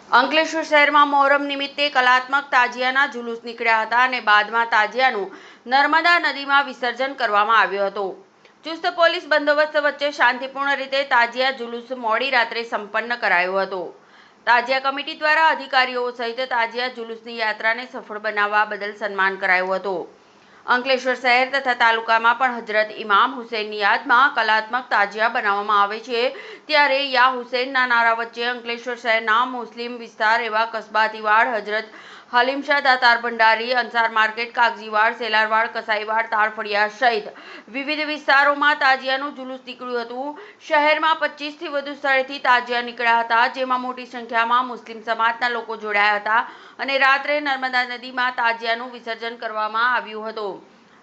અંકલેશ્વર શહેરમાં મોહરમ નિમિત્તે કલાત્મક તાજિયાના જુલુસ નીકળ્યા હતા અને બાદમાં તાજિયાનું નર્મદા નદીમાં વિસર્જન કરવામાં આવ્યું હતું. ચુસ્ત પોલીસ બંદોબસ્ત વચ્ચે શાંતિપૂર્ણ રીતે તાજિયા જુલુસ મોડી રાત્રે સંપન્ન કરાયો હતો. તાજિયા કમિટી દ્વારા અધિકારીઓ સહિત તાજિયા જુલુસની યાત્રાને સફળ બનાવવા બદલ સન્માન કરાયું હતું. અંકલેશ્વર શહેર તથા તાલુકામાં પણ હજરત ઇમામ હુસૈનની યાદમાં કલાત્મક તાજિયા બનાવવામાં આવે છે. ત્યારે યા હુસૈનના નારા વચ્ચે અંકલેશ્વર શહેરના મુસ્લિમ વિસ્તાર એવા કસ્બાતીવાડ, હજરત હલીમશાહ દાતાર ભંડારી, અંસાર માર્કેટ, કાગજીવાડ, સેલારવાડ, કસાઈવાડ, તાળફળિયા સહિત વિવિધ વિસ્તારોમાં તાજિયાનું જુલુસ નીકળ્યું હતું. શહેરમાં 25થી વધુ સ્થળેથી તાજિયા નીકળ્યા હતા, જેમાં મોટી સંખ્યામાં મુસ્લિમ સમાજના લોકો જોડાયા હતા અને રાત્રે નર્મદા નદીમાં તાજિયાનું વિસર્જન કરવામાં આવ્યું હતું.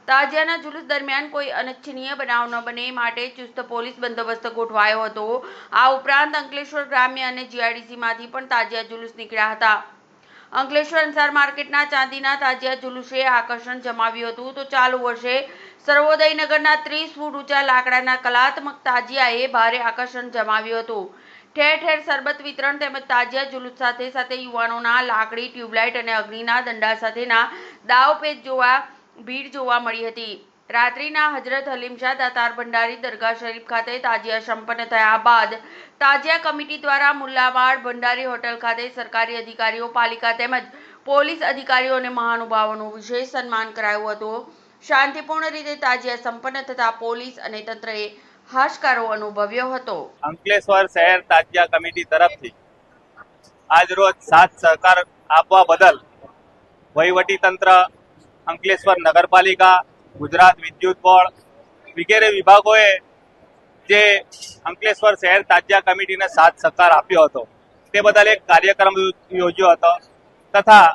તાજિયાના જુલુસ દરમિયાન કોઈ અનિચ્છનીય બનાવ ન બને માટે ચુસ્ત પોલીસ બંદોબસ્ત ગોઠવાયો હતો. આ ઉપરાંત અંકલેશ્વર ગ્રામ્ય અને જીઆઈડીસીમાંથી પણ તાજિયા જુલુસ નીકળ્યા હતા. અંકલેશ્વર અંસાર માર્કેટના ચાંદીના તાજિયા જુલુસે આકર્ષણ જમાવ્યું હતું. તો ચાલુ વર્ષે સર્વોદયનગરના 30 ફૂટ ઊંચા લાકડાના કલાત્મક તાજિયાએ ભારે આકર્ષણ જમાવ્યું હતું. ઠેર ઠેર સરબત વિતરણ તેમજ તાજિયા જુલુસ સાથે સાથે યુવાનોના લાકડી, ટ્યુબલાઇટ અને અગ્નિના દંડા સાથેના દાવપેચ ભીડ જોવા મળી હતી. રાત્રિના હજરત હલીમશાહ દાતાર ભંડારી દરગાહ શરીફ ખાતે તાજિયા સંપન્ન થયા બાદ તાજિયા કમિટી દ્વારા મુલ્લાવાડ ભંડારી હોટલ ખાતે સરકારી અધિકારીઓ, પાલિકા તેમજ પોલીસ અધિકારીઓ અને મહાનુભાવોનું વિશેષ સન્માન કરાયું હતું. શાંતિપૂર્ણ રીતે તાજિયા સંપન્ન થતા પોલીસ અને તંત્રએ હાશકારો અનુભવ્યો હતો. અંકલેશ્વર શહેર તાજિયા કમિટી તરફથી આજરોજ સાથ સહકાર આપવા બદલ વહીવટી તંત્ર, અંકલેશ્વર નગરપાલિકા, ગુજરાત વિદ્યુત બોર્ડ વગેરે વિભાગોએ જે અંકલેશ્વર શહેર તાજિયા કમિટીને સાથ સહકાર આપ્યો હતો તે બદલ એક કાર્યક્રમ યોજ્યો હતો તથા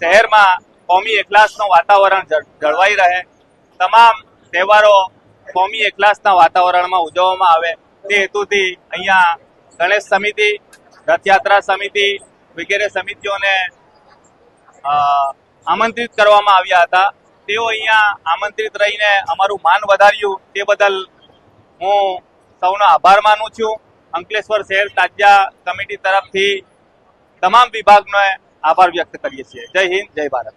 શહેરમાં કોમી એકલાસનું વાતાવરણ જળવાઈ રહે, તમામ તહેવારો કોમી એકલાસના વાતાવરણમાં ઉજવવામાં આવે તે હેતુથી અહીંયા ગણેશ સમિતિ, રથયાત્રા સમિતિ વગેરે સમિતિઓને આમંત્રિત કરવામાં આવ્યા હતા. તેઓ અહીંયા આમંત્રિત રહીને અમારું માન વધાર્યું તે બદલ હું સૌનો આભાર માનું છું. અંકલેશ્વર શહેર તાજિયા કમિટી તરફથી તમામ વિભાગનો આભાર વ્યક્ત કરીએ છીએ. જય હિન્દ, જય ભારત.